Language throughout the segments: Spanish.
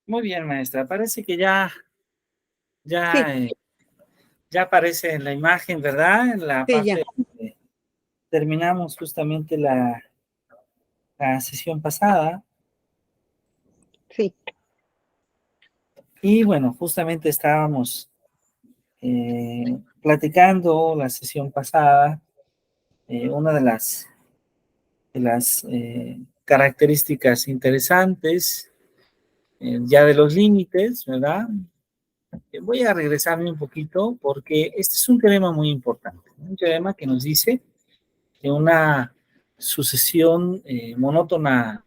Muy bien, maestra. Parece que ya, Sí, eh, ya aparece en la imagen, ¿verdad? En la sí, ya, parte donde terminamos justamente la sesión pasada. sí, Y bueno, justamente estábamos platicando la sesión pasada, una de las características interesantes ya de los límites, ¿verdad? Voy a regresarme un poquito porque este es un teorema muy importante, un teorema que nos dice que una sucesión monótona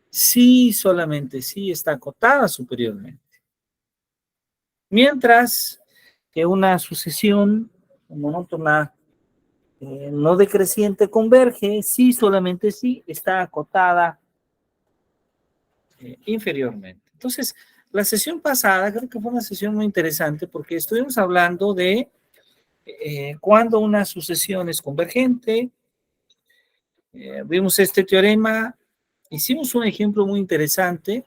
sí, solamente sí está acotada superiormente, mientras que una sucesión monótona no decreciente converge, sí, solamente sí está acotada inferiormente. Entonces, la sesión pasada creo que fue una sesión muy interesante porque estuvimos hablando de cuando una sucesión es convergente, vimos este teorema, hicimos un ejemplo muy interesante.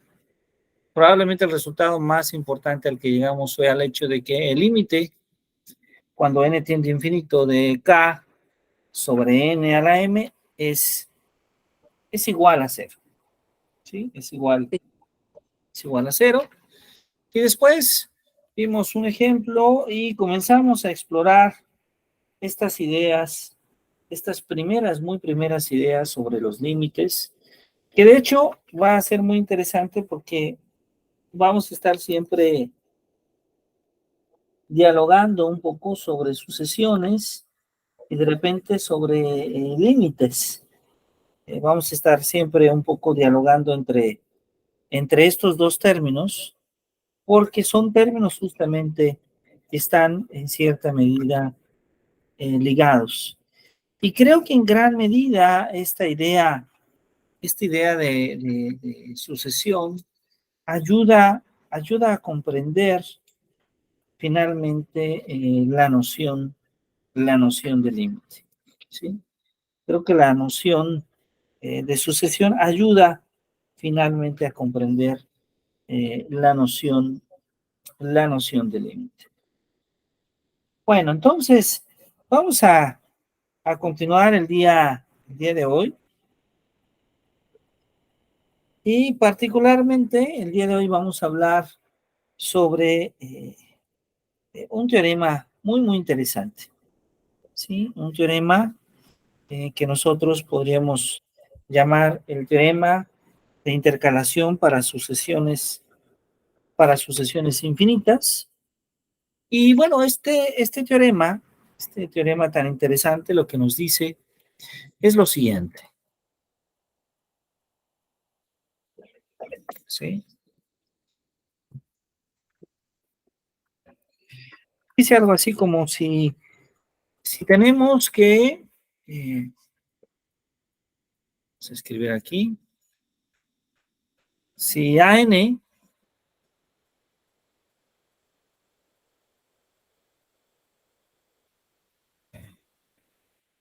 Probablemente el resultado más importante al que llegamos fue al hecho de que el límite, cuando n tiende a infinito, de k sobre n a la m es igual a cero. ¿Sí? sí. Es igual a cero. Y después vimos un ejemplo y comenzamos a explorar estas ideas, estas primeras, muy primeras ideas sobre los límites, que de hecho va a ser muy interesante porque vamos a estar siempre dialogando un poco sobre sucesiones y de repente sobre límites. Vamos a estar siempre un poco dialogando entre estos dos términos, porque son términos justamente que están en cierta medida ligados. Y creo que en gran medida esta idea de sucesión ayuda a comprender finalmente la noción de límite. ¿Sí? Creo que la noción de sucesión ayuda finalmente a comprender la noción de límite. Bueno, entonces vamos a continuar el día de hoy y particularmente el día de hoy vamos a hablar sobre un teorema muy, muy interesante. ¿Sí? Un teorema que nosotros podríamos llamar el teorema de intercalación para sucesiones infinitas. Y bueno, este teorema tan interesante, lo que nos dice es lo siguiente, ¿sí? Dice algo así como si tenemos que, vamos a escribir aquí, si AN,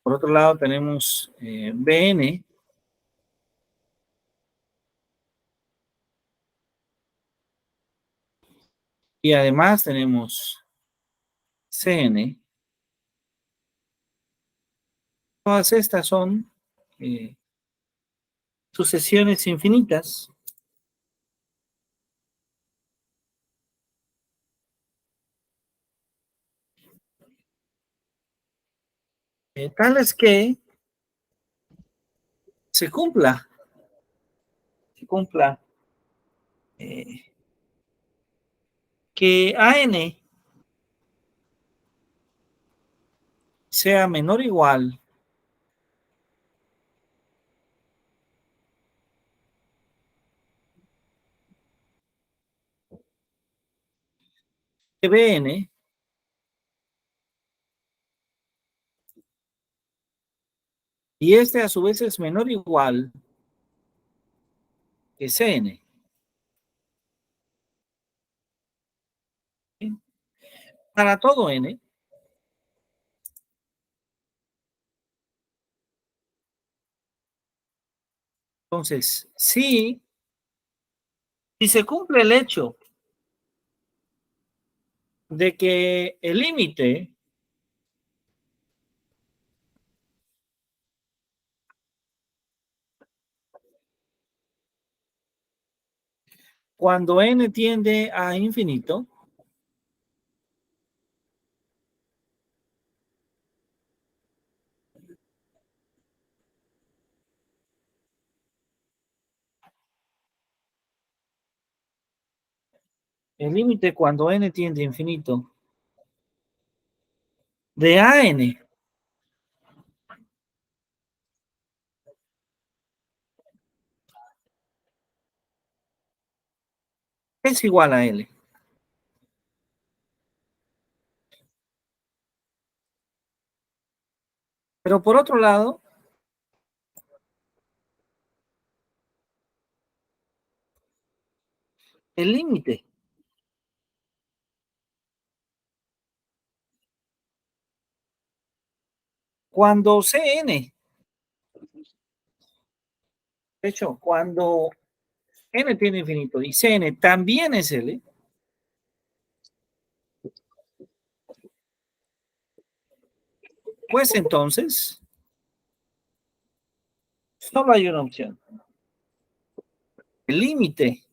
por otro lado tenemos BN, y además tenemos CN, todas estas son eh, sucesiones infinitas, tales que se cumpla eh, que AN sea menor o igual que BN, y este a su vez es menor o igual que CN. ¿Sí? Para todo N, entonces, sí, Si se cumple el hecho de que el límite cuando n tiende a infinito el límite cuando n tiende a infinito de AN es igual a L. Pero por otro lado, el límite cuando Cn, de hecho, cuando n tiende a infinito y Cn también es L, pues entonces solo hay una opción. El límite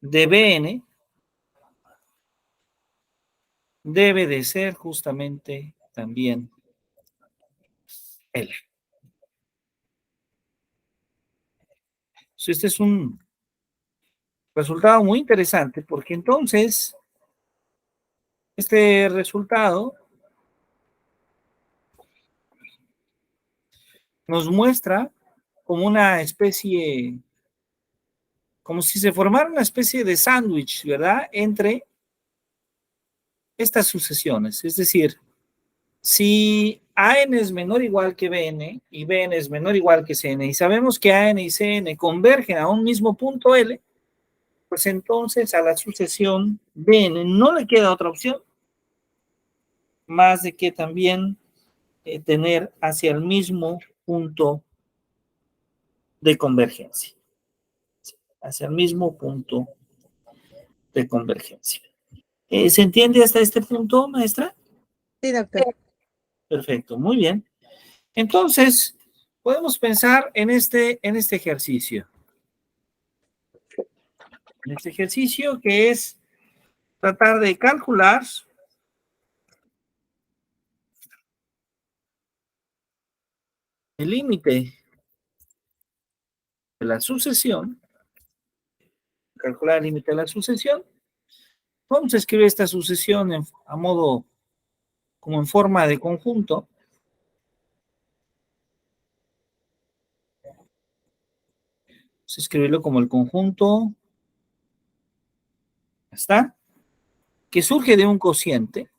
de Bn debe de ser justamente también L. Este es un resultado muy interesante porque entonces este resultado nos muestra como una especie, como si se formara una especie de sándwich, ¿verdad? Entre estas sucesiones. Es decir, si AN es menor o igual que BN y BN es menor o igual que CN y sabemos que AN y CN convergen a un mismo punto L, pues entonces a la sucesión BN no le queda otra opción más de que también tener hacia el mismo punto de convergencia. Hacia el mismo punto de convergencia. ¿Se entiende hasta este punto, maestra? Sí, doctor. Perfecto, muy bien. Entonces, podemos pensar en este ejercicio. En este ejercicio que es tratar de calcular el límite de la sucesión. Calcular el límite de la sucesión. Vamos a escribir esta sucesión a modo, como en forma de conjunto. Vamos a escribirlo como el conjunto. ¿Está? Que surge de un cociente.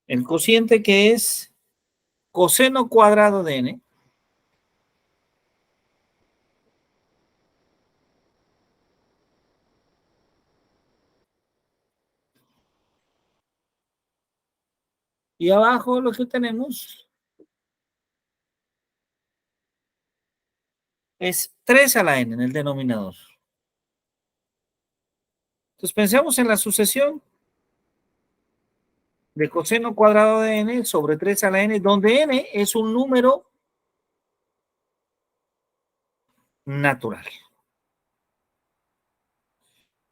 El cociente que es coseno cuadrado de n. Y abajo lo que tenemos es 3 a la n en el denominador. Entonces pensemos en la sucesión de coseno cuadrado de n sobre 3 a la n, donde n es un número natural.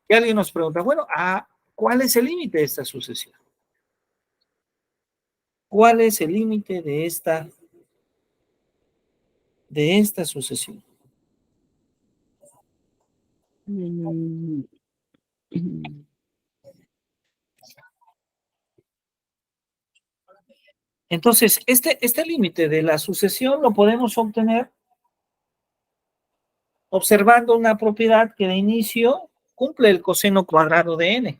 Y alguien nos pregunta, bueno, ¿cuál es el límite de esta sucesión? ¿Cuál es el límite de esta sucesión? Entonces, este límite de la sucesión lo podemos obtener observando una propiedad que de inicio cumple el coseno cuadrado de n.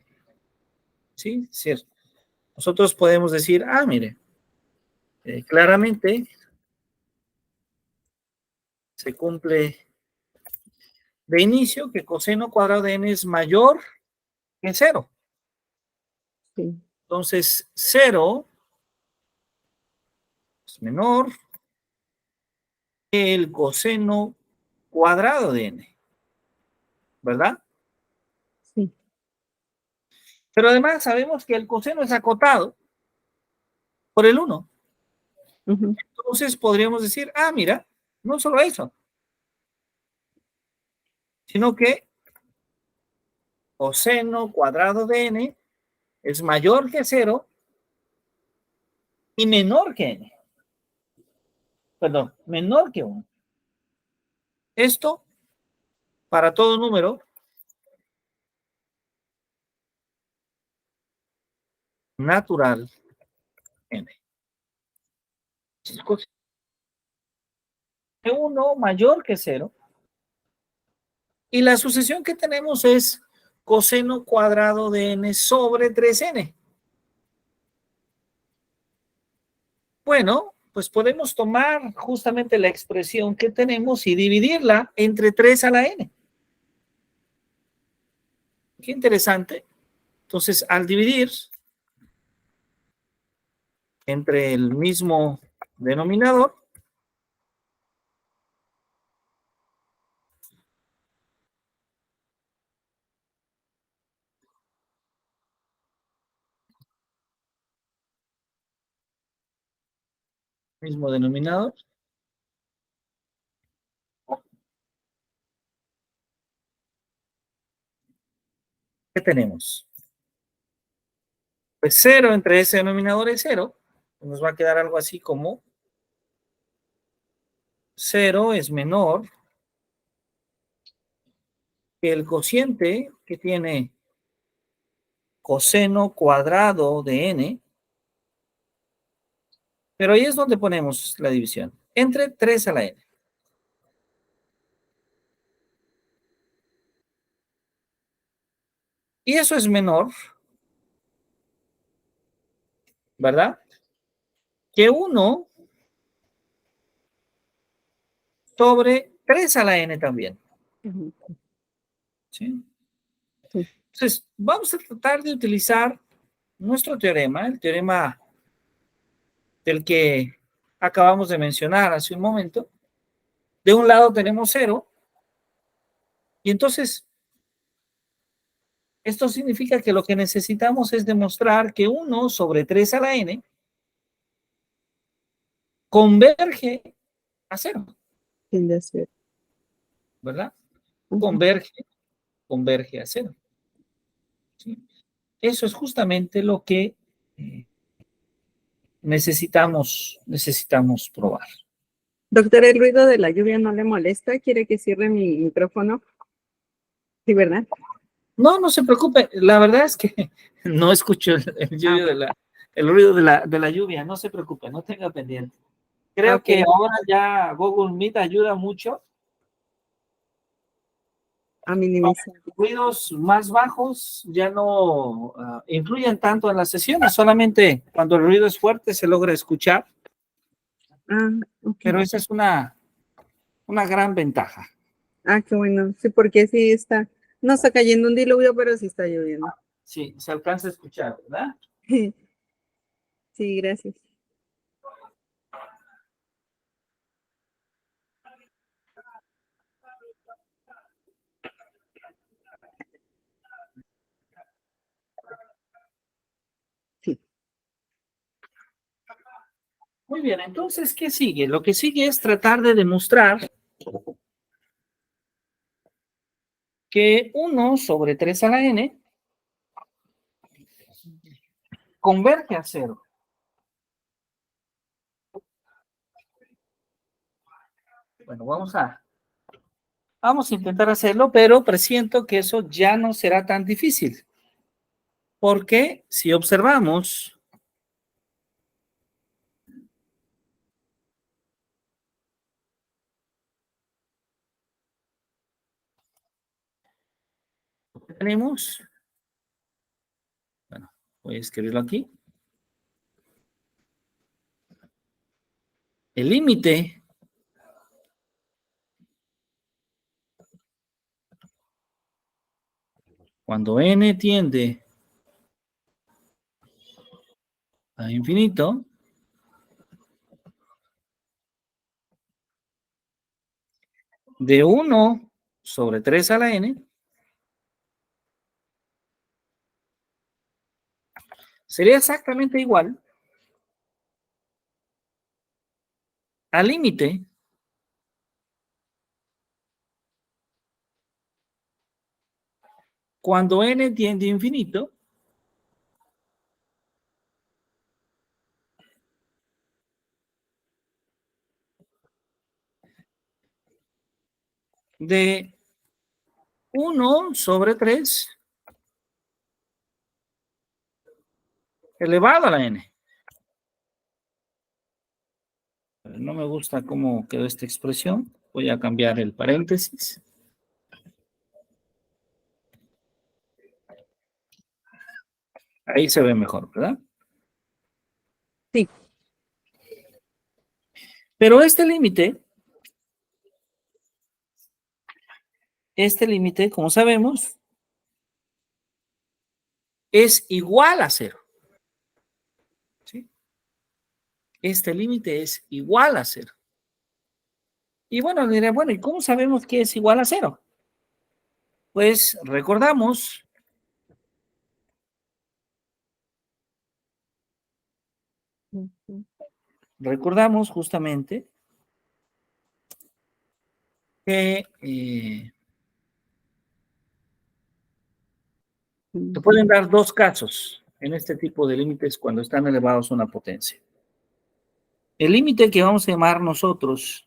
¿Sí? Es cierto. Nosotros podemos decir, mire, claramente se cumple de inicio que coseno cuadrado de n es mayor que 0. Sí. Entonces, 0 es menor que el coseno cuadrado de n, ¿verdad? Sí. Pero además sabemos que el coseno es acotado por el 1. Ujú. Entonces podríamos decir, ah, mira, no solo eso, sino que coseno cuadrado de n es mayor que 0 y menor que n. Perdón, menor que 1. Esto para todo número natural n. Coseno de 1 mayor que 0. Y la sucesión que tenemos es coseno cuadrado de n sobre 3n. Bueno, pues podemos tomar justamente la expresión que tenemos y dividirla entre 3 a la n. Qué interesante. Entonces, al dividir entre el mismo denominador, ¿qué tenemos? Pues 0 entre ese denominador es 0. Nos va a quedar algo así como 0 es menor que el cociente que tiene coseno cuadrado de n, pero ahí es donde ponemos la división, entre 3 a la n. Y eso es menor, ¿verdad? Que 1 sobre 3 a la n también. Ujú. ¿Sí? Sí. Entonces, vamos a tratar de utilizar nuestro teorema, el teorema del que acabamos de mencionar hace un momento. De un lado tenemos 0, y entonces esto significa que lo que necesitamos es demostrar que 1 sobre 3 a la n converge a 0, Tiende a ser. ¿verdad? Ujú. Converge a 0. ¿Sí? Eso es justamente lo que necesitamos probar. Doctor, ¿el ruido de la lluvia no le molesta? ¿Quiere que cierre mi micrófono? Sí, ¿verdad? No, no se preocupe. La verdad es que no escucho Ah, el ruido de la lluvia. No se preocupe, no tenga pendiente. Creo ok. que ahora ya Google Meet ayuda mucho. A minimizar. Ruidos más bajos ya no influyen tanto en las sesiones. Solamente cuando el ruido es fuerte se logra escuchar. Ah, ok. Pero esa es una gran ventaja. Ah, qué bueno. Sí, porque sí está. No está cayendo un diluvio, pero sí está lloviendo. Sí, se alcanza a escuchar, ¿verdad? Sí, gracias. Sí. Muy bien, entonces, ¿qué sigue? Lo que sigue es tratar de demostrar que 1 sobre 3 a la n converge a 0. Bueno, vamos a intentar hacerlo, pero presiento que eso ya no será tan difícil. Porque si observamos, tenemos, bueno, voy a escribirlo aquí, el límite cuando n tiende a infinito de 1 sobre 3 a la n sería exactamente igual al límite cuando n tiende a infinito de 1 sobre 3 elevado a la n. No me gusta cómo quedó esta expresión. Voy a cambiar el paréntesis. Ahí se ve mejor, ¿verdad? Sí. Pero este límite, como sabemos, es igual a 0. ¿Sí? Este límite es igual a 0. Y bueno, diré, bueno, ¿y cómo sabemos que es igual a 0? Pues recordamos justamente que se pueden dar dos casos en este tipo de límites cuando están elevados a una potencia. El límite que vamos a llamar nosotros,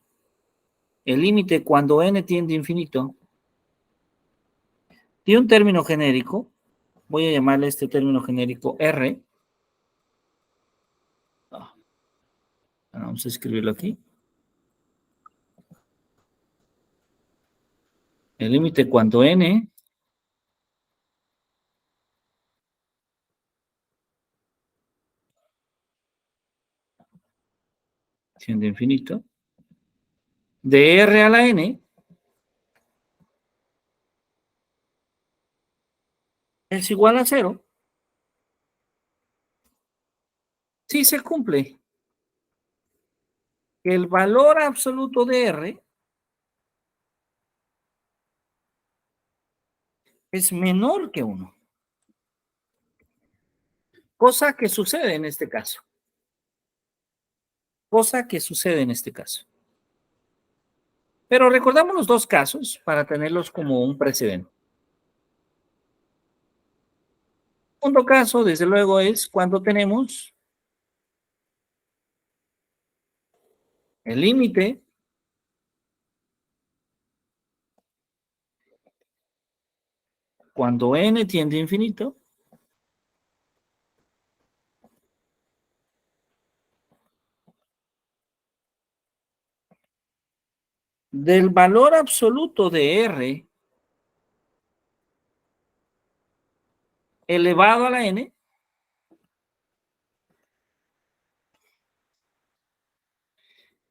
el límite cuando n tiende a infinito, tiene un término genérico. Voy a llamarle este término genérico R. Vamos a escribirlo aquí. El límite cuando n tiende a infinito, de R a la n, es igual a 0, si se cumple que el valor absoluto de R es menor que 1. Cosa que sucede en este caso. Pero recordamos los dos casos para tenerlos como un precedente. El segundo caso, desde luego, es cuando tenemos el límite cuando n tiende a infinito del valor absoluto de R elevado a la n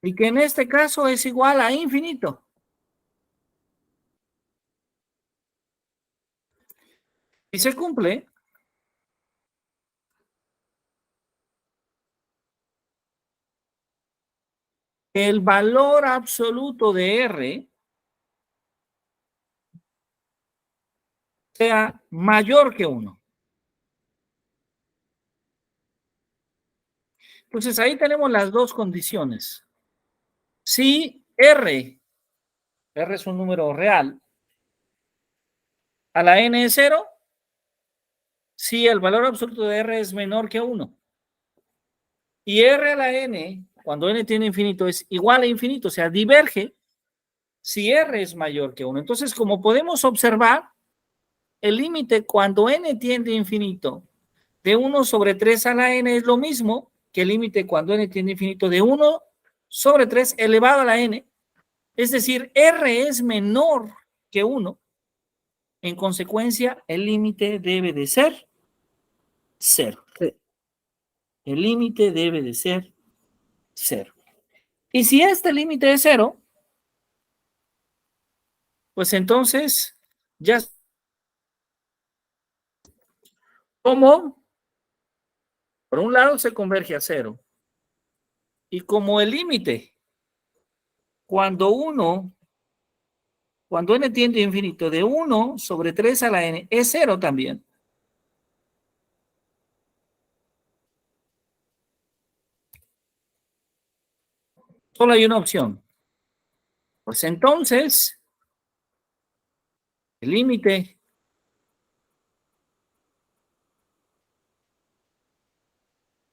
y que en este caso es igual a infinito. Y se cumple que el valor absoluto de R sea mayor que 1. Entonces ahí tenemos las dos condiciones. Si R es un número real, a la n es 0, si el valor absoluto de R es menor que 1. Y R a la n, cuando n tiene infinito, es igual a infinito, o sea, diverge si R es mayor que 1. Entonces, como podemos observar, el límite cuando n tiende a infinito de 1 sobre 3 a la n es lo mismo que el límite cuando n tiende a infinito de 1 sobre 3 elevado a la n. Es decir, R es menor que 1. En consecuencia, el límite debe de ser 0. El límite debe de ser 0. Y si este límite es 0, pues entonces ya como por un lado se converge a 0 y como el límite cuando 1 Cuando n tiende a infinito, de 1 sobre 3 a la n es 0 también. Solo hay una opción. Pues entonces, el límite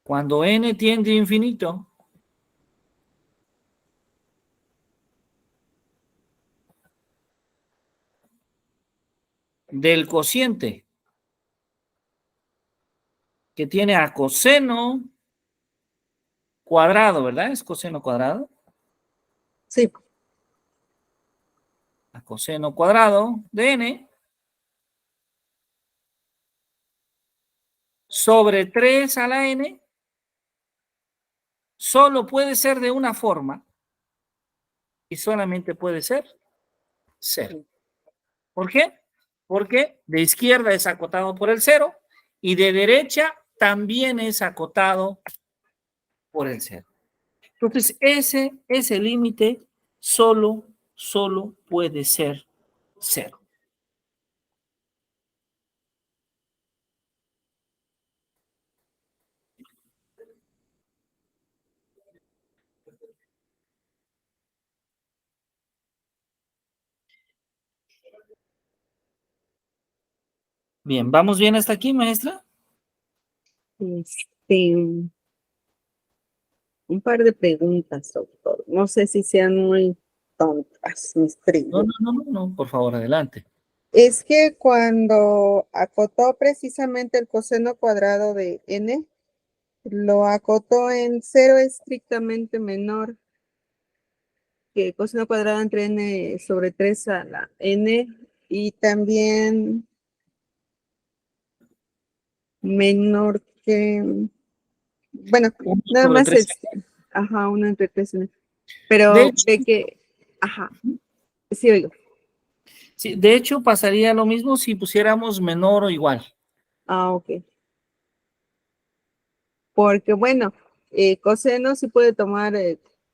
cuando n tiende a infinito del cociente que tiene a coseno cuadrado, ¿verdad? Es coseno cuadrado. Sí, A coseno cuadrado de n sobre 3 a la n solo puede ser de una forma y solamente puede ser 0. ¿Por qué? Porque de izquierda es acotado por el 0 y de derecha también es acotado por el 0. Entonces, ese límite solo puede ser 0. Bien, ¿vamos bien hasta aquí, maestra? un par de preguntas, doctor. No sé si sean muy tontas mis preguntas. No, por favor, adelante. Es que cuando acotó precisamente el coseno cuadrado de n, lo acotó en 0 estrictamente menor que coseno cuadrado entre n sobre 3 a la n y también menor que, bueno, 1 nada sobre más 3. es, ajá, 1 entre 3. De Pero hecho, ve que, ajá, sí oigo. sí, de hecho, pasaría lo mismo si pusiéramos menor o igual. Ah, ok. Porque bueno, coseno sí puede tomar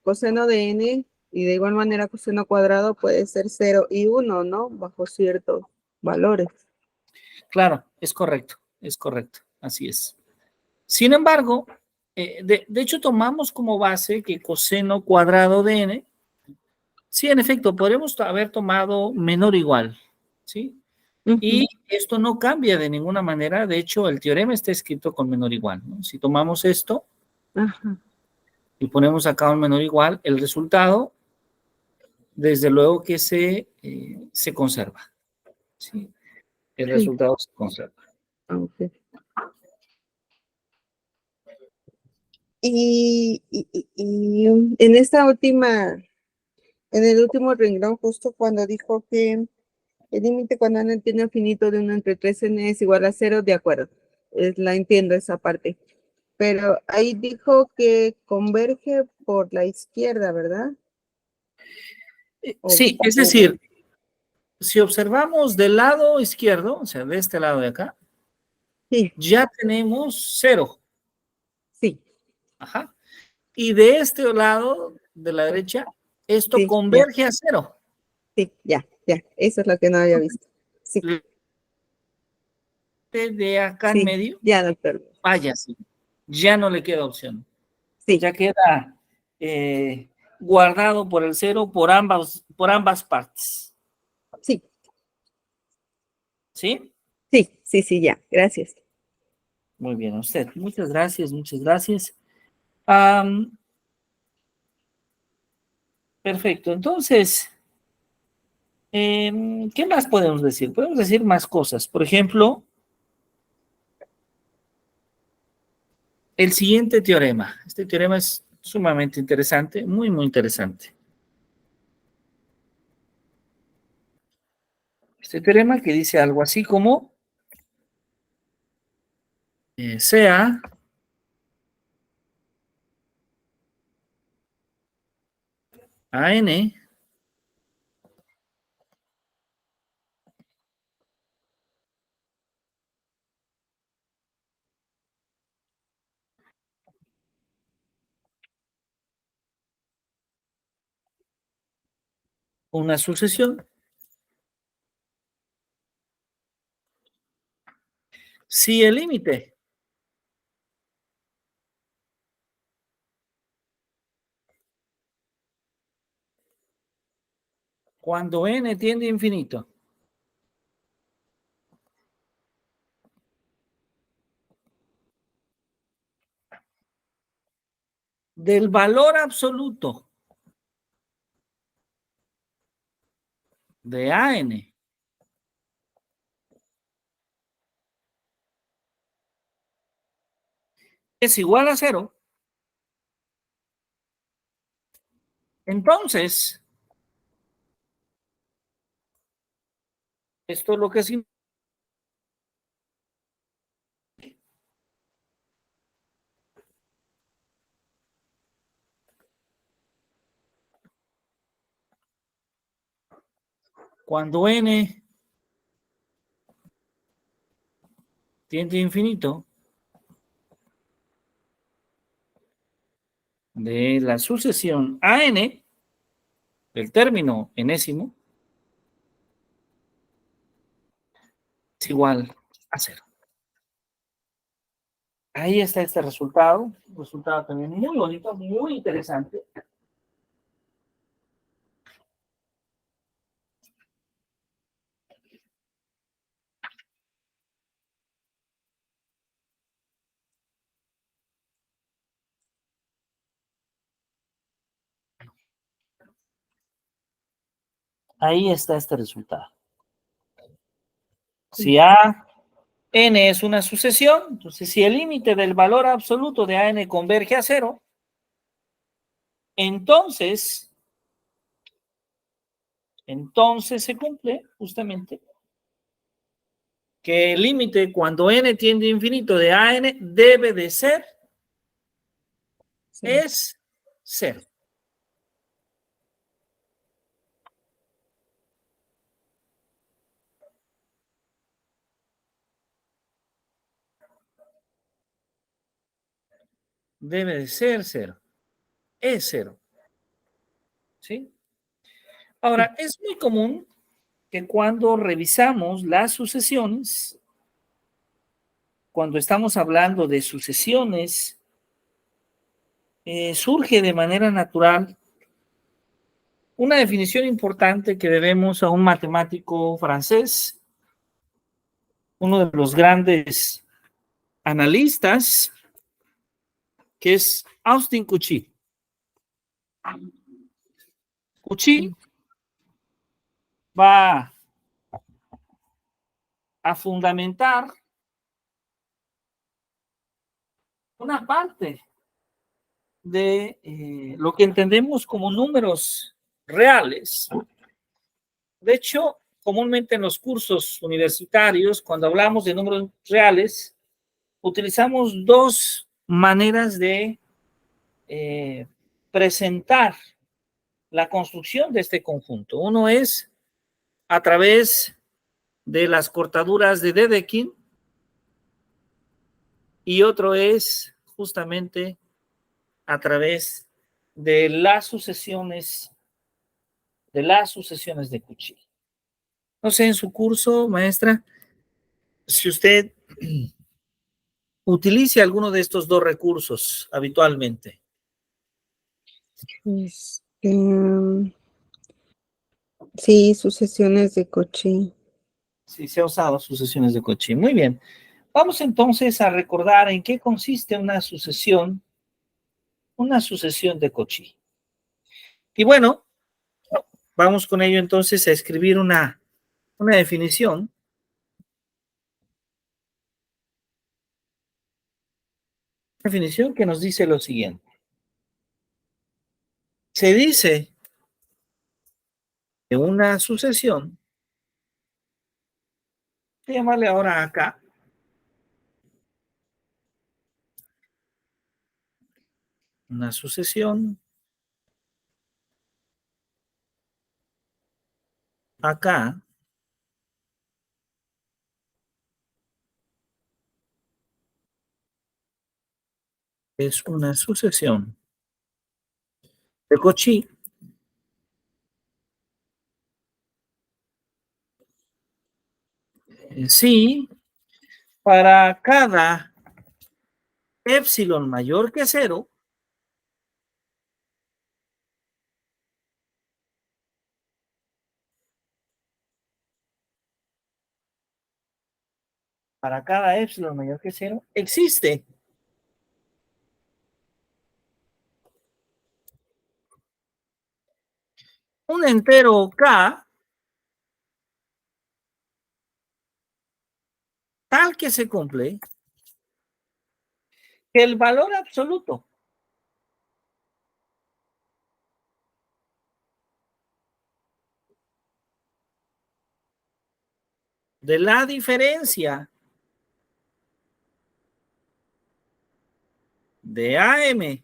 coseno de n y de igual manera coseno cuadrado puede ser 0 y 1, ¿no? Bajo ciertos valores. Claro, es correcto, así es. Sin embargo, de hecho tomamos como base que coseno cuadrado de n, sí, en efecto, podríamos haber tomado menor o igual, ¿sí? Ujú, Y esto no cambia de ninguna manera, de hecho, el teorema está escrito con menor o igual, ¿no? Si tomamos esto ajá, y ponemos acá un menor o igual, el resultado, desde luego que se conserva, ¿sí? El sí, resultado se conserva. ok. Y en esta última, en el último renglón, justo cuando dijo que el límite cuando n tiene infinito de 1 entre 3n es igual a 0, de acuerdo. La entiendo esa parte. Pero ahí dijo que converge por la izquierda, ¿verdad? O, Sí, es o- decir, si observamos del lado izquierdo, o sea, de este lado de acá, sí, ya tenemos 0. sí, Ajá. Y de este lado, de la derecha, esto sí, ya, converge a 0. sí, ya, ya. Eso es lo que no había visto. Sí, De acá en sí, medio, ya, doctor. vaya, sí. Ya no le queda opción. Sí, Ya queda guardado por el 0 por ambas partes. sí, ¿Sí? sí, sí, sí, ya. Gracias. Muy bien, a usted. Muchas gracias, muchas gracias. Am, perfecto. Entonces, ¿qué más podemos decir? Podemos decir más cosas. Por ejemplo, el siguiente teorema. Este teorema es sumamente interesante, muy, muy interesante. Este teorema que dice algo así como sea AN una sucesión Si el límite cuando n tiende a infinito del valor absoluto de AN es igual a 0, entonces, esto es lo que significa. Cuando n tiende a infinito de la sucesión AN, el término enésimo, es igual a 0. Ahí está este resultado, un resultado también muy bonito, muy interesante. Ahí está este resultado. Si A n es una sucesión, entonces si el límite del valor absoluto de AN converge a 0, entonces se cumple justamente que el límite cuando n tiende a infinito de AN debe de ser, es 0. Debe de ser 0. Es 0. ¿Sí? Ahora, es muy común que cuando revisamos las sucesiones, cuando estamos hablando de sucesiones, surge de manera natural una definición importante que debemos a un matemático francés, uno de los grandes analistas, que es Austin Cauchy. Cauchy va a fundamentar una parte de lo que entendemos como números reales. De hecho, comúnmente en los cursos universitarios, cuando hablamos de números reales, utilizamos dos maneras de presentar la construcción de este conjunto. Uno es a través de las cortaduras de Dedekind y otro es justamente a través de las sucesiones de Cauchy. No sé, en su curso, maestra, si usted utilice alguno de estos dos recursos habitualmente. Sí, sucesiones de Cauchy. Sí, se ha usado sucesiones de Cauchy. Muy bien. Vamos entonces a recordar en qué consiste una sucesión de Cauchy. Y bueno, vamos con ello entonces a escribir una definición. Una definición que nos dice lo siguiente. Se dice que una sucesión, voy a llamarle ahora acá, una sucesión acá es una sucesión de Cauchy sí para cada epsilon mayor que 0, para cada epsilon mayor que 0, existe un entero K tal que se cumple que el valor absoluto de la diferencia de AM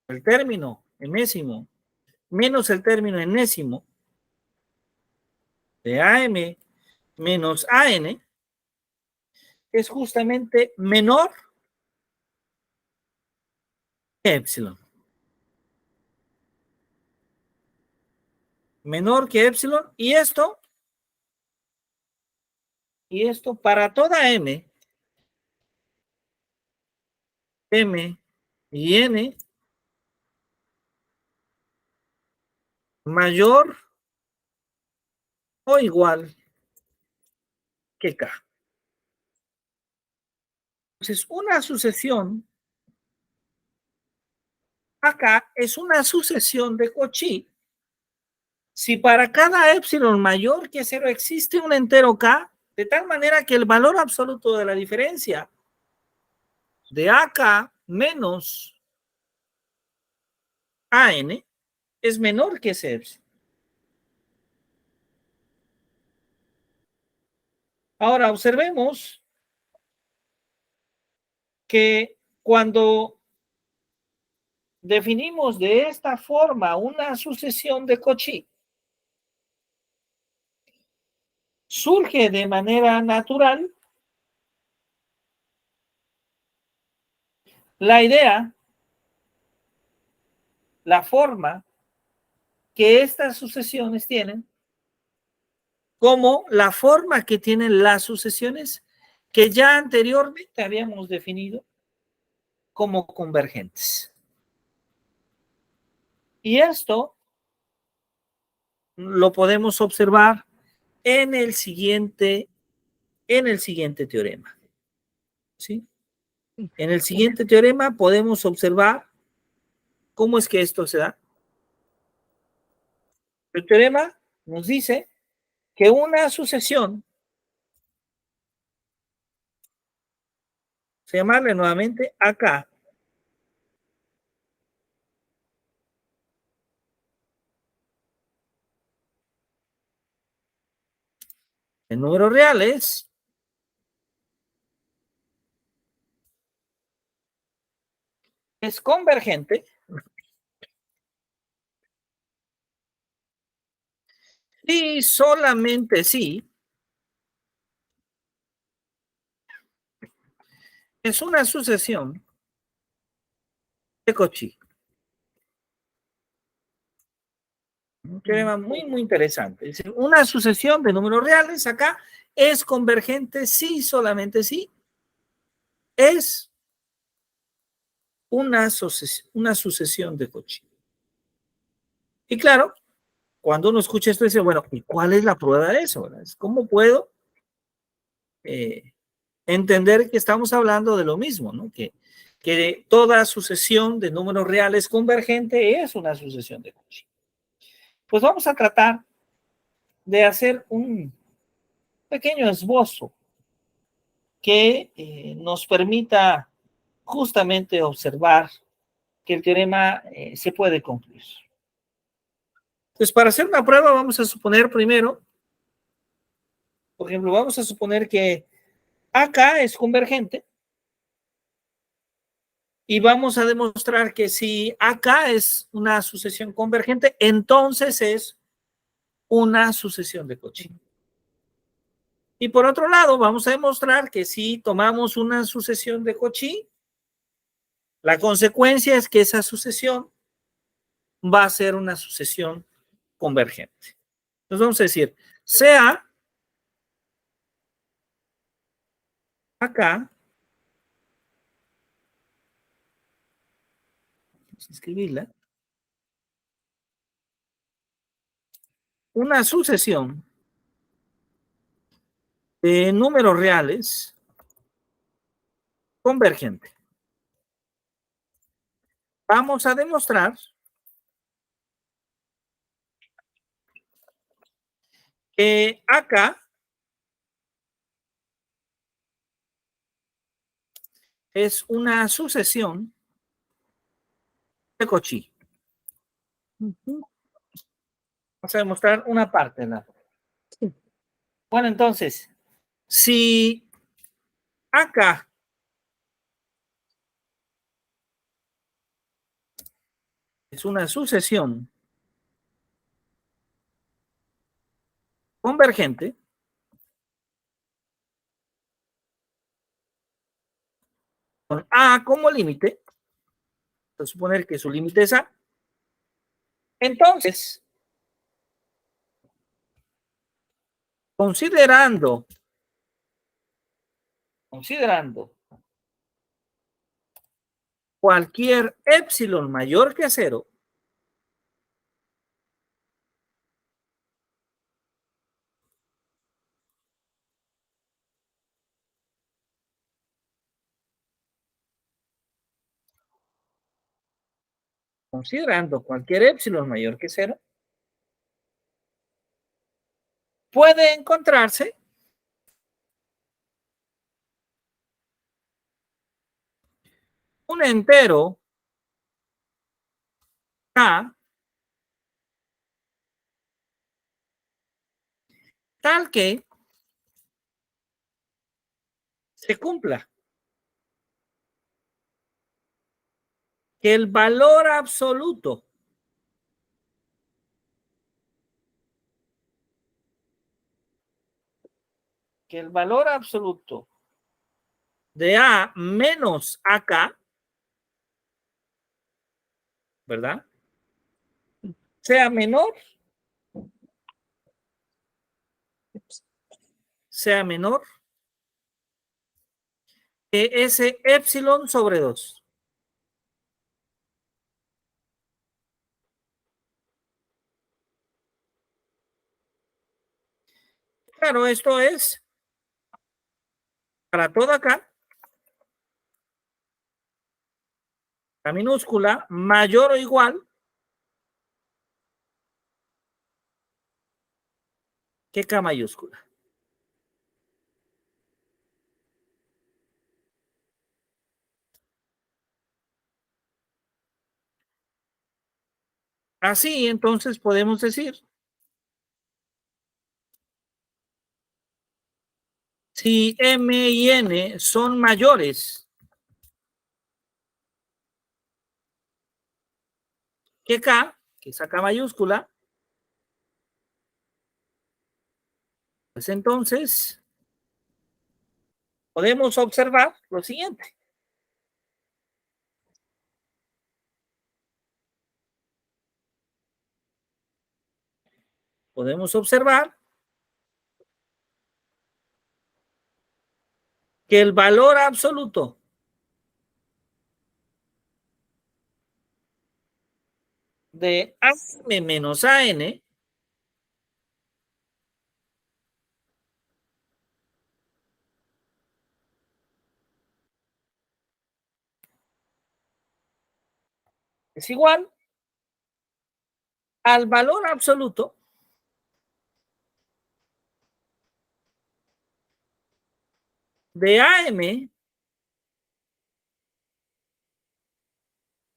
el término enésimo menos el término enésimo de AM menos AN es justamente menor que epsilon. Menor que epsilon. Y esto para toda M y N mayor o igual que K. Entonces, una sucesión acá es una sucesión de Cauchy. Si para cada epsilon mayor que 0 existe un entero K, de tal manera que el valor absoluto de la diferencia de AK menos AN es menor que ese epsilon. Ahora observemos que cuando definimos de esta forma una sucesión de Cauchy, surge de manera natural la idea, la forma que estas sucesiones tienen, como la forma que tienen las sucesiones que ya anteriormente habíamos definido como convergentes. Y esto lo podemos observar en el siguiente teorema. ¿Sí? En el siguiente teorema podemos observar cómo es que esto se da. El teorema nos dice que una sucesión, se llamarle nuevamente AK, en números reales, es convergente y solamente si es una sucesión de Cauchy. Un teorema muy, muy interesante. Es decir, una sucesión de números reales acá es convergente si, solamente si, es una sucesión de Cauchy. Y claro, cuando uno escucha esto, dice, bueno, ¿y cuál es la prueba de eso? ¿Cómo puedo entender que estamos hablando de lo mismo, ¿no? Que toda sucesión de números reales convergente es una sucesión de Cauchy. Pues vamos a tratar de hacer un pequeño esbozo que nos permita justamente observar que el teorema se puede concluir. Entonces, para hacer una prueba vamos a suponer primero, por ejemplo, vamos a suponer que AK es convergente y vamos a demostrar que si AK es una sucesión convergente, entonces es una sucesión de Cauchy. Y por otro lado, vamos a demostrar que si tomamos una sucesión de Cauchy, la consecuencia es que esa sucesión va a ser una sucesión convergente. Entonces vamos a decir, sea acá, vamos a escribirla, una sucesión de números reales convergente. Vamos a demostrar que acá es una sucesión de Cauchy. Vamos a demostrar una parte, ¿no? Sí. Bueno, entonces, si acá es una sucesión convergente, con A como límite, vamos a suponer que su límite es A, entonces, considerando cualquier épsilon mayor que 0, considerando cualquier épsilon mayor que 0, puede encontrarse un entero K tal que se cumpla que el valor absoluto de A menos AK, ¿verdad? Sea menor que ese épsilon sobre 2. Claro, esto es para toda acá, la minúscula mayor o igual que K mayúscula. Así, entonces, podemos decir, si M y N son mayores que K, que es K mayúscula, pues entonces podemos observar lo siguiente. Podemos observar que el valor absoluto de AM menos AN es igual al valor absoluto de AM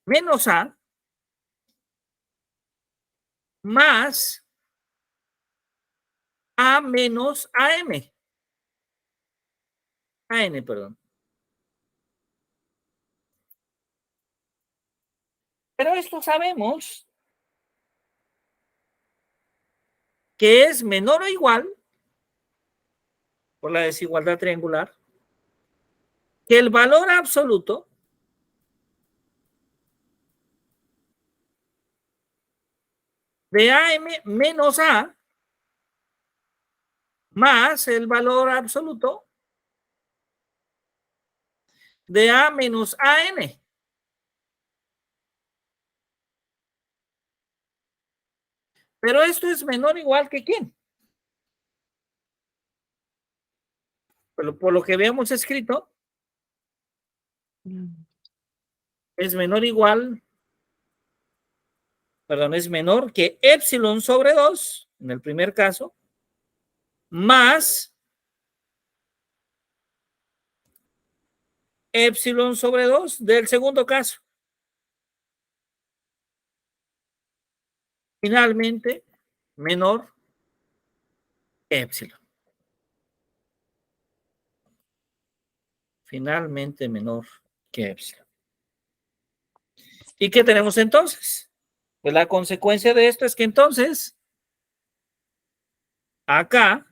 menos A más A menos AM. AN, perdón. Pero esto sabemos que es menor o igual, por la desigualdad triangular, que el valor absoluto de AM menos A más el valor absoluto de A menos AN. Pero esto es menor o igual que ¿quién? Por lo que habíamos escrito, es menor o igual, perdón, es menor que epsilon sobre 2, en el primer caso, más epsilon sobre 2 del segundo caso. Finalmente, menor que epsilon. Finalmente menor que epsilon. ¿Y qué tenemos entonces? Pues la consecuencia de esto es que entonces, acá,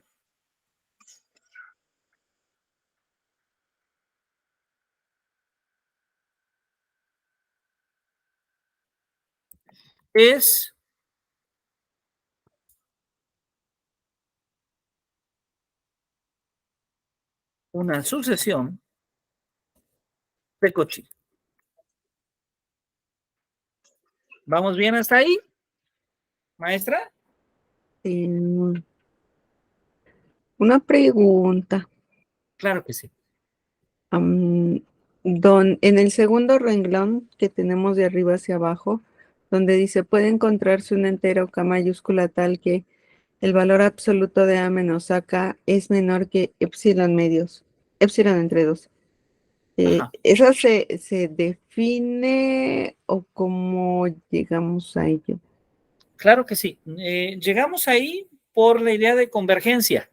es una sucesión de Cauchy. ¿Vamos bien hasta ahí, maestra? Una pregunta. Claro que sí. En el segundo renglón que tenemos de arriba hacia abajo, donde dice puede encontrarse una entera K mayúscula tal que el valor absoluto de A menos AK es menor que epsilon entre 2. Ajá. ¿Eso se define o cómo llegamos a ello? Claro que sí. Llegamos ahí por la idea de convergencia.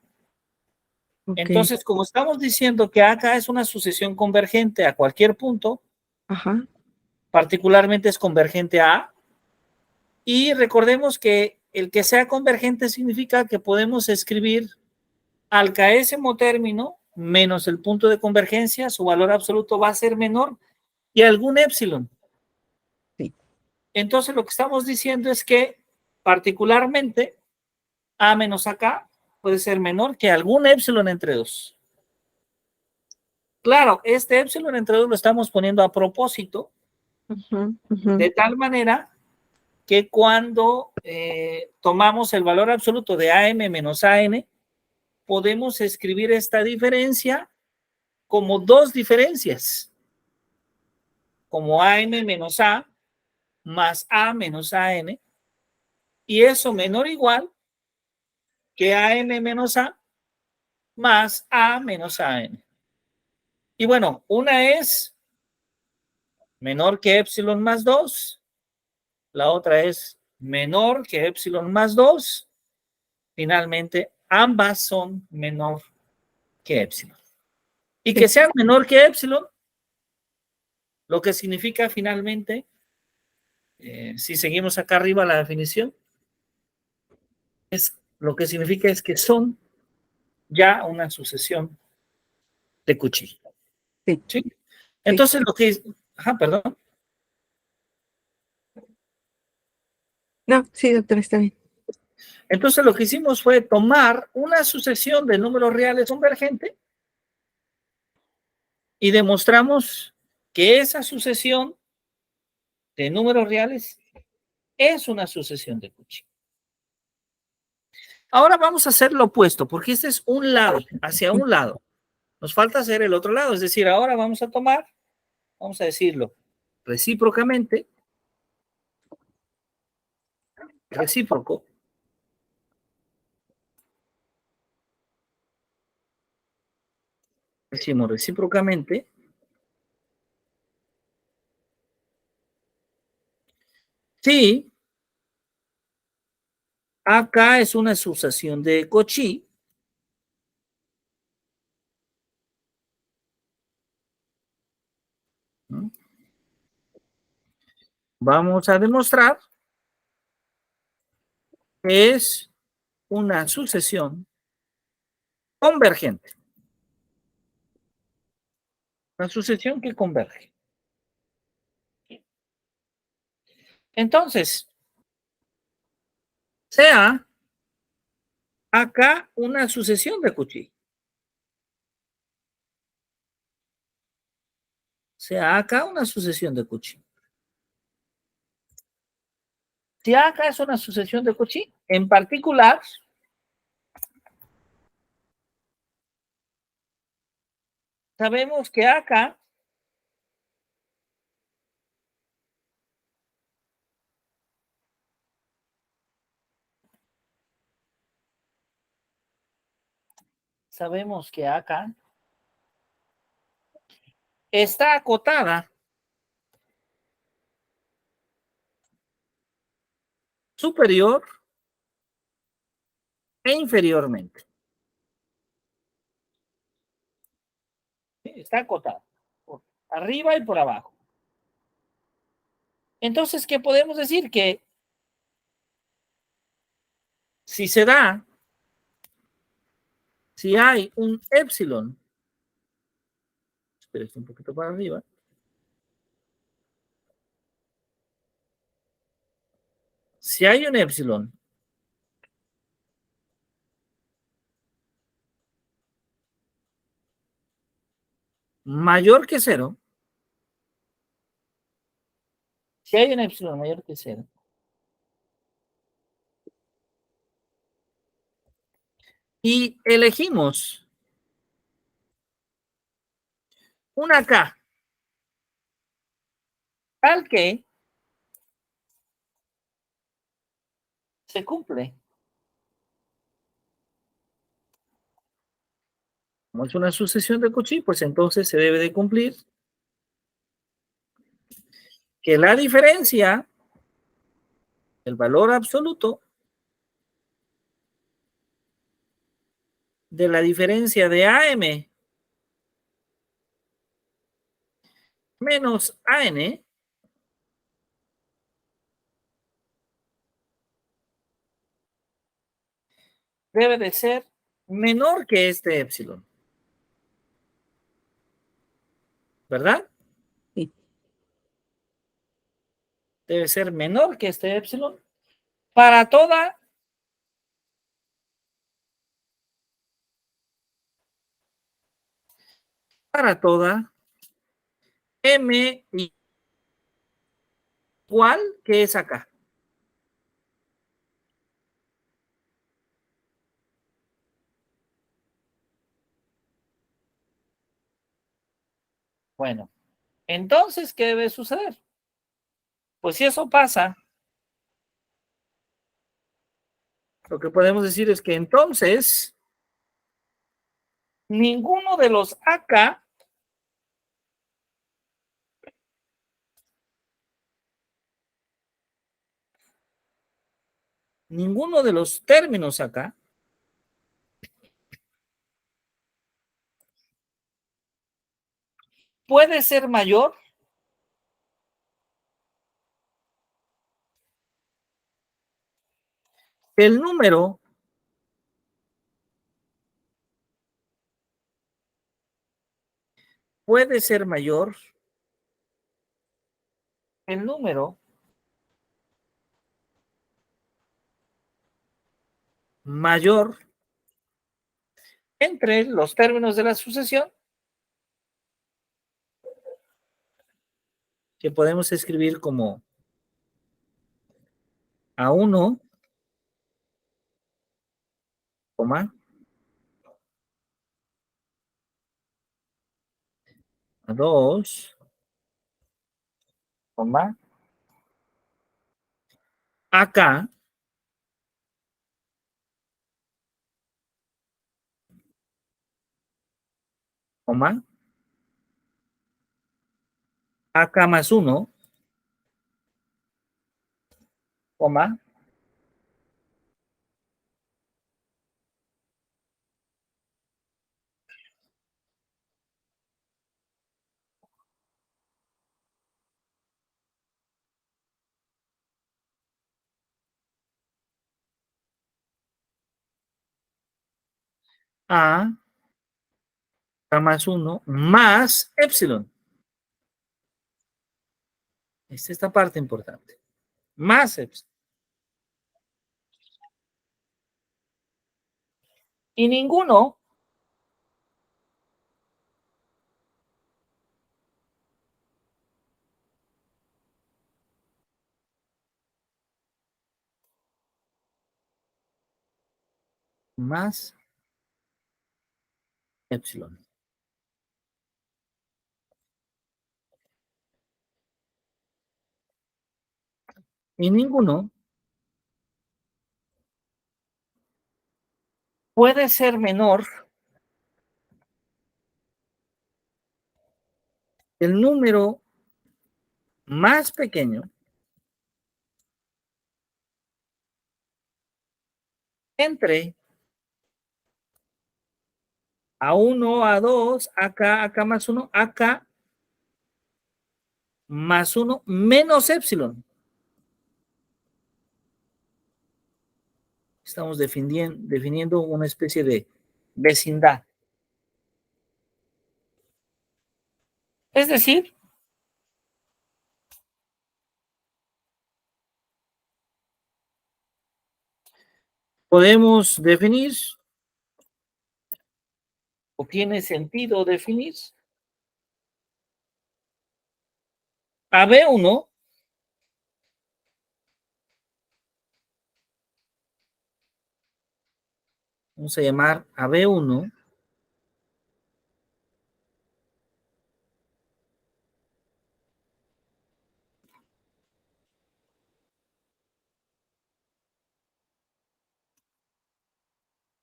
Ok, Entonces, como estamos diciendo que acá es una sucesión convergente a cualquier punto, ajá, particularmente es convergente a A, y recordemos que el que sea convergente significa que podemos escribir al késimo término menos el punto de convergencia, su valor absoluto va a ser menor que algún epsilon. sí. Entonces, lo que estamos diciendo es que particularmente A menos acá puede ser menor que algún epsilon entre 2. Claro, este epsilon entre 2 lo estamos poniendo a propósito, Ujú, ujú. de tal manera que cuando tomamos el valor absoluto de AM menos AN, podemos escribir esta diferencia como dos diferencias, como AM menos A más A menos AN, y eso menor o igual que AM menos A más A menos AN. Y bueno, una es menor que epsilon más 2, la otra es menor que epsilon más 2. Finalmente, ambas son menor que epsilon. Y Sí, que sean menor que epsilon, lo que significa finalmente, si seguimos acá arriba la definición, lo que significa es que son ya una sucesión de Cauchy. sí, ¿Sí? sí. Entonces, lo que... Ajá, perdón. No, sí, doctor, está bien. Entonces, lo que hicimos fue tomar una sucesión de números reales convergente y demostramos que esa sucesión de números reales es una sucesión de Cauchy. Ahora vamos a hacer lo opuesto, porque este es un lado, hacia un lado. Nos falta hacer el otro lado, es decir, ahora vamos a tomar, vamos a decirlo, recíprocamente, recíproco, decimos recíprocamente, sí, acá es una sucesión de Cauchy, ¿no? Vamos a demostrar que es una sucesión convergente, una sucesión que converge. Entonces, sea acá una sucesión de Cauchy. O sea, acá una sucesión de Cauchy. Si acá es una sucesión de Cauchy, en particular, sabemos que acá está acotada superior e inferiormente. ¿Sí? Está acotada por arriba y por abajo. Entonces, ¿qué podemos decir? Que si se da, si hay un épsilon, espera un poquito para arriba, si hay un épsilon mayor que cero, si hay un épsilon mayor que cero, y elegimos una K tal que se cumple. Como es una sucesión de Cauchy, pues entonces se debe de cumplir que la diferencia, el valor absoluto de la diferencia de AM menos AN debe de ser menor que este épsilon, ¿verdad? Sí. Debe ser menor que este épsilon para toda M igual que es acá. Bueno, entonces, ¿qué debe suceder? Pues si eso pasa, lo que podemos decir es que entonces ninguno de los acá ninguno de los términos acá puede ser mayor que el número puede ser mayor el número mayor entre los términos de la sucesión que podemos escribir como A1, A2, acá, acá más 1, A, K más 1, más epsilon. Esta parte importante. Más epsilon. y ninguno más epsilon. Y ninguno puede ser menor el número más pequeño entre A1, A2, AK más 1, AK más 1 menos epsilon. Estamos definiendo una especie de vecindad. Es decir, podemos definir, o tiene sentido definir, a B1 vamos a llamar a B1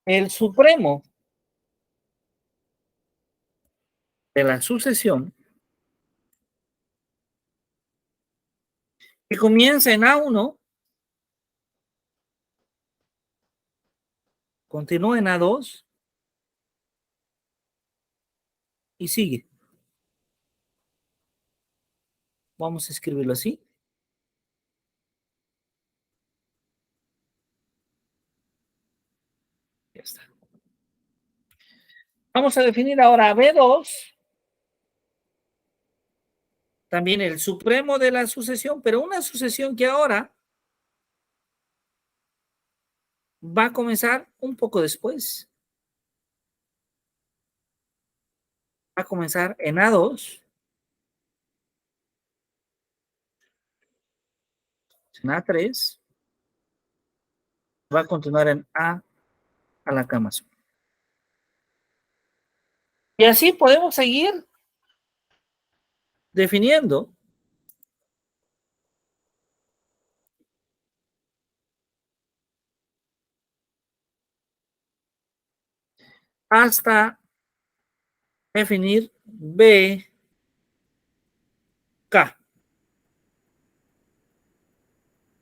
el supremo de la sucesión que comienza en A1, continúa en A2 y sigue. Vamos a escribirlo así. Ya está. Vamos a definir ahora B2, también el supremo de la sucesión, pero una sucesión que ahora va a comenzar un poco después. Va a comenzar en A2, en A3, va a continuar en A la cama. Y así podemos seguir definiendo hasta definir BK.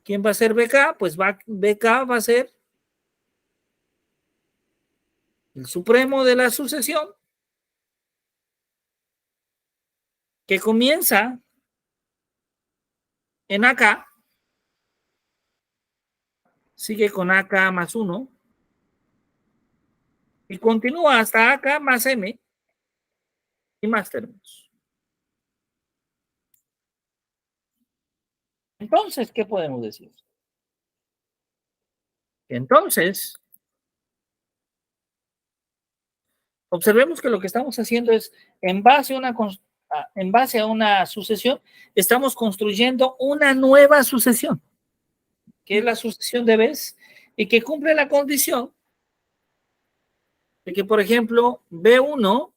¿Quién va a ser BK? Pues BK va a ser el supremo de la sucesión que comienza en AK, sigue con AK más 1 y continúa hasta AK más M y más términos. Entonces, ¿qué podemos decir? Entonces, observemos que lo que estamos haciendo es, en base a una sucesión, estamos construyendo una nueva sucesión, que es la sucesión de Bess, y que cumple la condición de que, por ejemplo, B1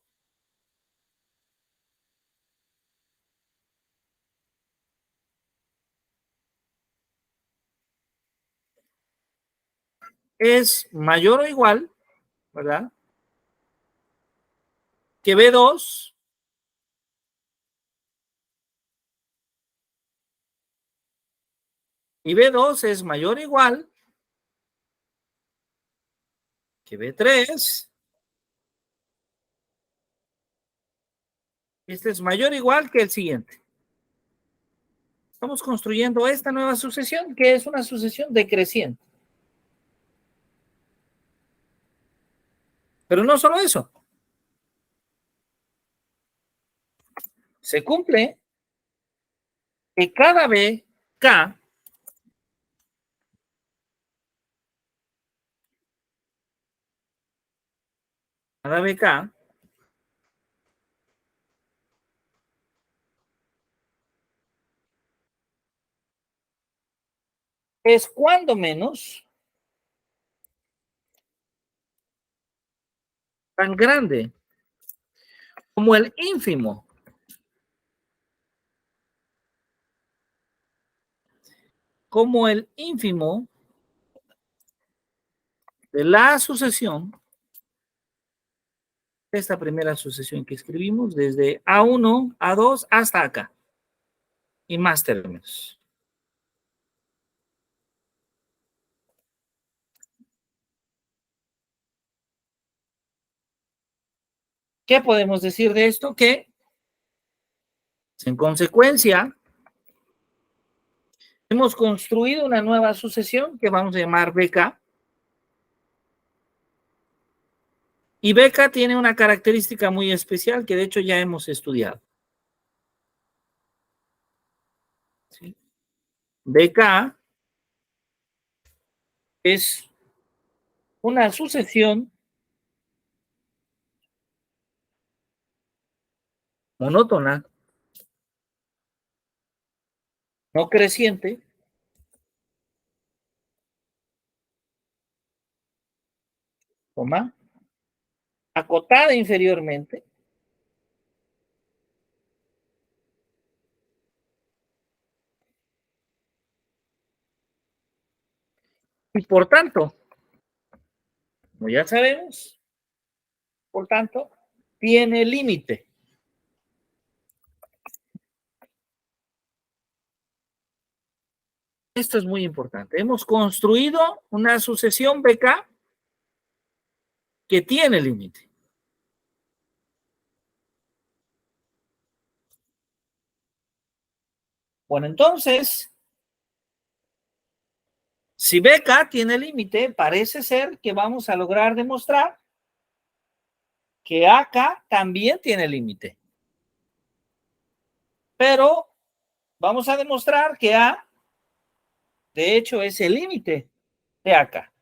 es mayor o igual, ¿verdad?, que B2 y B2 es mayor o igual que B3. Este es mayor o igual que el siguiente. Estamos construyendo esta nueva sucesión, que es una sucesión decreciente. Pero no solo eso. Se cumple que cada vez K Cada BK es cuando menos tan grande como el ínfimo de la sucesión, esta primera sucesión que escribimos, desde A1, A2 hasta acá, y más términos. ¿Qué podemos decir de esto? Que, en consecuencia, hemos construido una nueva sucesión que vamos a llamar BK. Y BK tiene una característica muy especial que de hecho ya hemos estudiado. ¿Sí? BK es una sucesión monótona, no creciente, coma, acotada inferiormente, y por tanto, como ya sabemos, por tanto, tiene límite. Esto es muy importante. Hemos construido una sucesión BK que tiene límite. Bueno, entonces, si BK tiene límite, parece ser que vamos a lograr demostrar que AK también tiene límite. Pero vamos a demostrar que A, de hecho, es el límite de AK.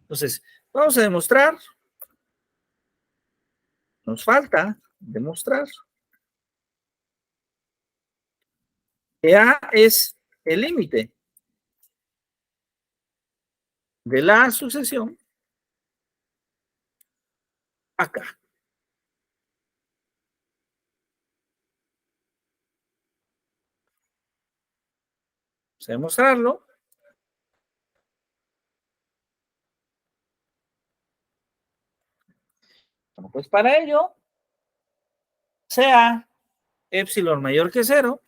Entonces, vamos a demostrar, nos falta demostrar que A es el límite de la sucesión AK. Vamos a demostrarlo. Bueno, pues para ello, sea epsilon mayor que 0,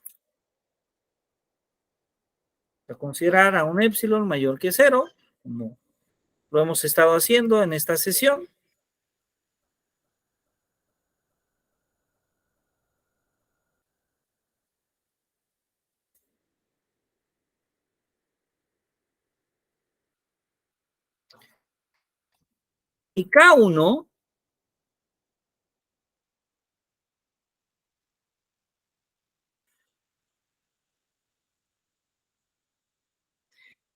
a considerar a un epsilon mayor que 0, como lo hemos estado haciendo en esta sesión. Y K1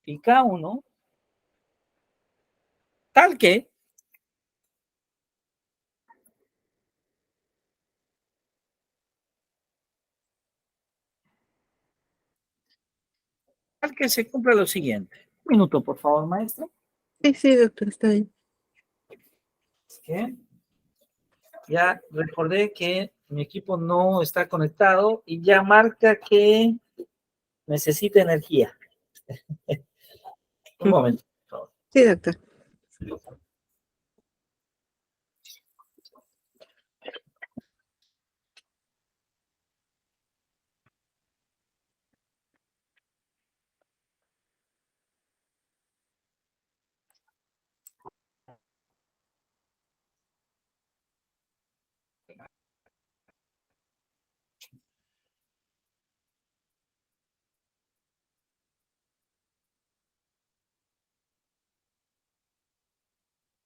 y K1 tal que se cumpla lo siguiente. Un minuto, por favor, maestro. Sí, sí, doctor, está bien. ¿Qué? Ya recordé que mi equipo no está conectado y ya marca que necesita energía. Un momento, por favor. Sí, doctor.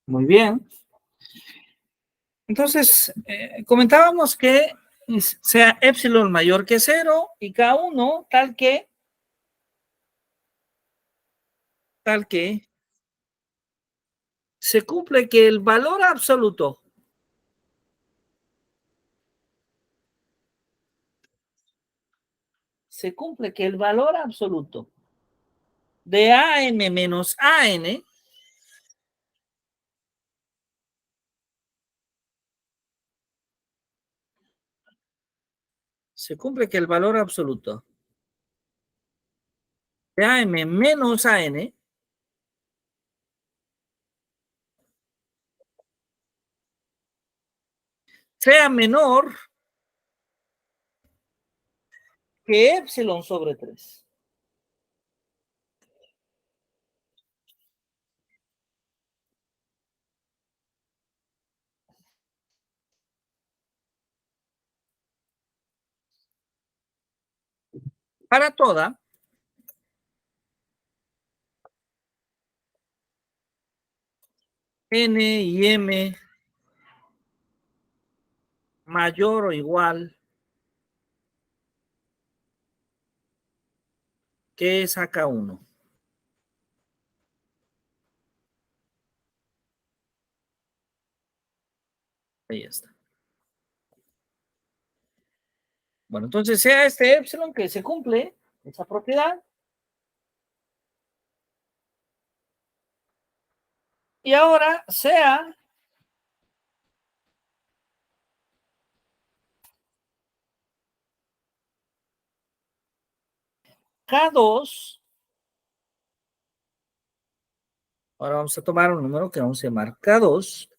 Muy bien. Entonces, comentábamos que sea epsilon mayor que 0 y K1 tal que se cumple que el valor absoluto de AM menos AN se cumple que el valor absoluto de AM menos AN sea menor que epsilon sobre 3. Para toda N y M mayor o igual que es AK1. Ahí está. Bueno, entonces sea este epsilon que se cumple esa propiedad. Y ahora sea K2. Ahora vamos a tomar un número que vamos a llamar K2.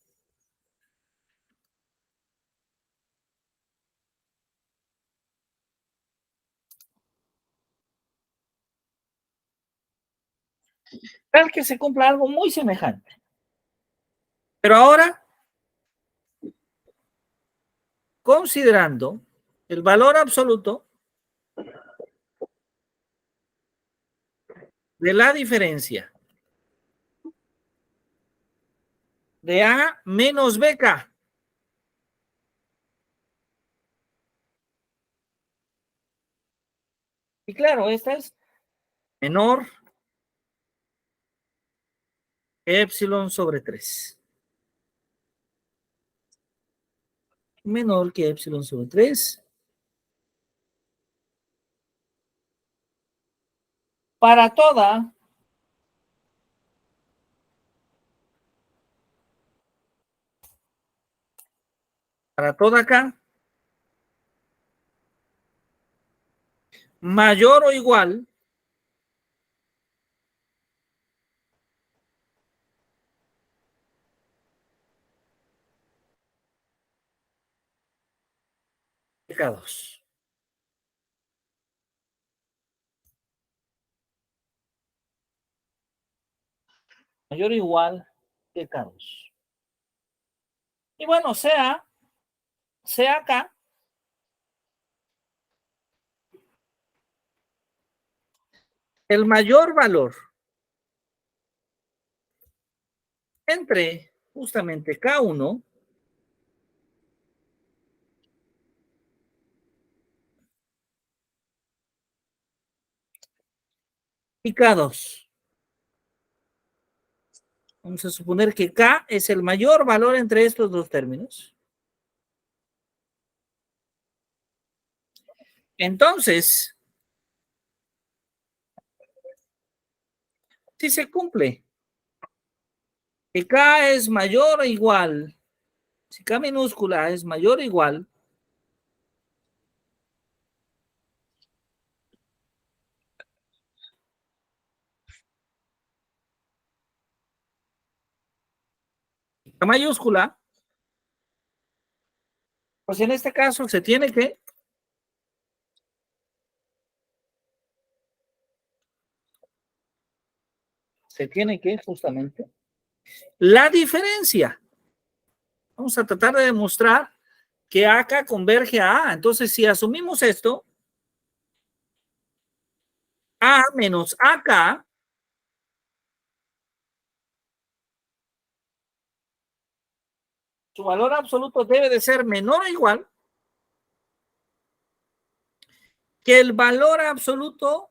Tal que se cumpla algo muy semejante. Pero ahora, considerando el valor absoluto de la diferencia de A menos BK. Y claro, esta es menor que epsilon sobre 3. Menor que epsilon sobre 3. Para toda K mayor o igual que K2. Mayor o igual que K2. Y bueno, sea acá el mayor valor entre justamente K1 y K2. Vamos a suponer que K es el mayor valor entre estos dos términos. Entonces, si se cumple que K es mayor o igual, si K minúscula es mayor o igual K mayúscula, pues en este caso se tiene que justamente la diferencia. Vamos a tratar de demostrar que AK converge a A. Entonces, si asumimos esto, A menos AK su valor absoluto debe de ser menor o igual que el valor absoluto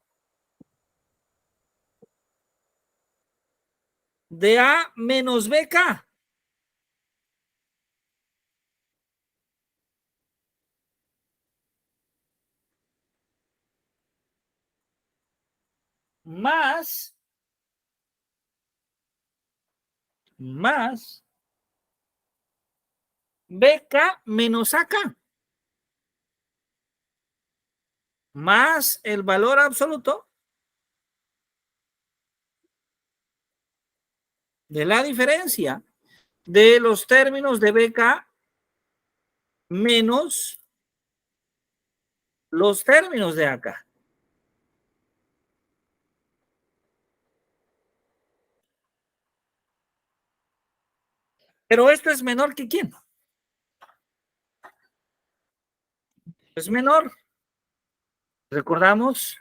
de A menos BK. Más BK menos AK. Más el valor absoluto de la diferencia de los términos de BK menos los términos de AK. Pero esto es menor que ¿quién? Es menor. Recordamos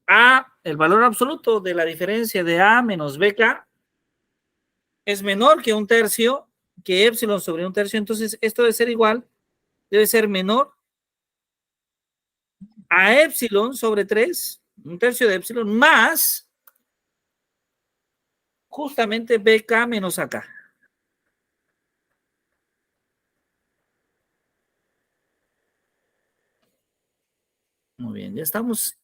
A, el valor absoluto de la diferencia de A menos BK es menor que un tercio, que epsilon sobre un tercio. Entonces, esto debe ser igual, debe ser menor a epsilon sobre 3, un tercio de epsilon, más justamente BK menos AK. Muy bien, ya estamos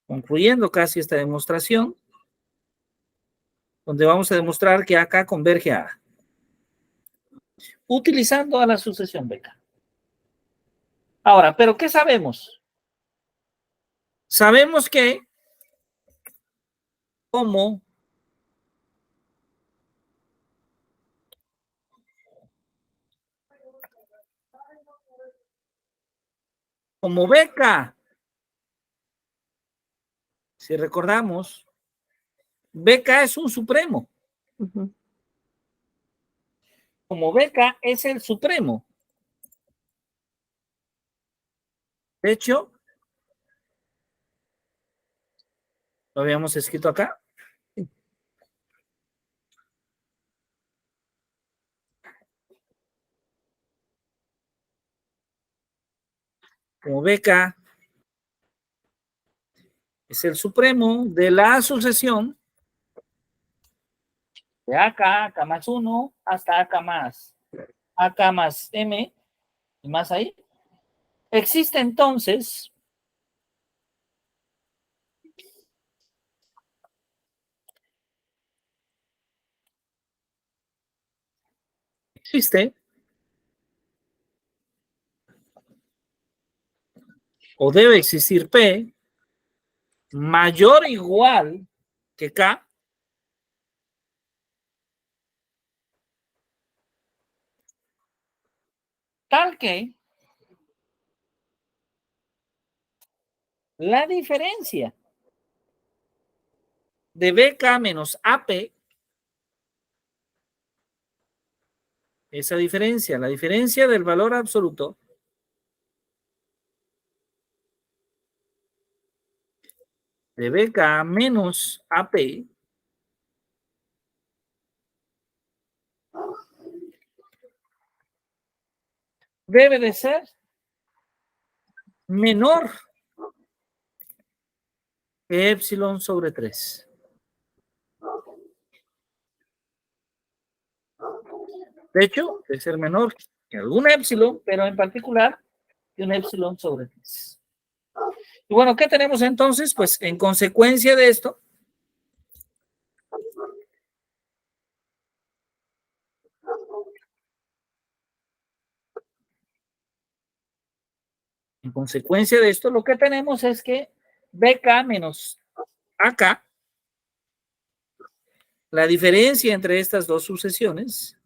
concluyendo casi esta demostración, donde vamos a demostrar que AK converge a A, utilizando a la sucesión BK. Ahora, ¿pero qué sabemos? Sabemos que como BK, si recordamos, BK es un supremo. Como BK es el supremo. De hecho, lo habíamos escrito acá. Como BK es el supremo de la sucesión de AK más 1 hasta AK más M y más ahí. Existe entonces o debe existir P mayor o igual que K tal que la diferencia de BK menos AP, esa diferencia, la diferencia del valor absoluto de BK menos AP debe de ser menor que epsilon sobre 3. De hecho, debe ser menor que algún epsilon, pero en particular que un epsilon sobre 3. Y bueno, ¿qué tenemos entonces? Pues en consecuencia de esto, lo que tenemos es que BK menos AK, la diferencia entre estas dos sucesiones,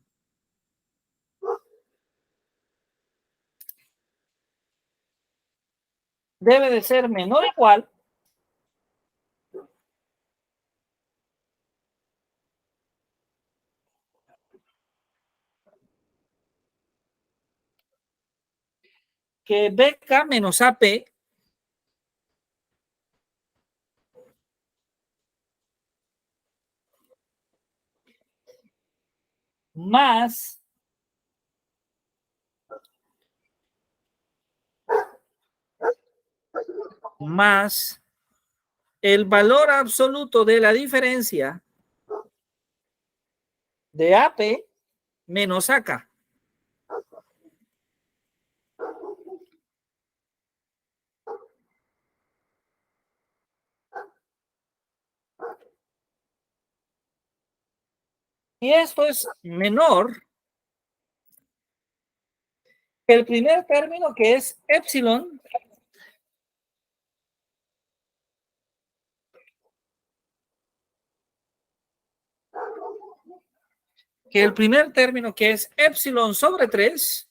debe de ser menor o igual que BK menos AP más el valor absoluto de la diferencia de AP menos AK. Y esto es menor que el primer término, que es epsilon sobre 3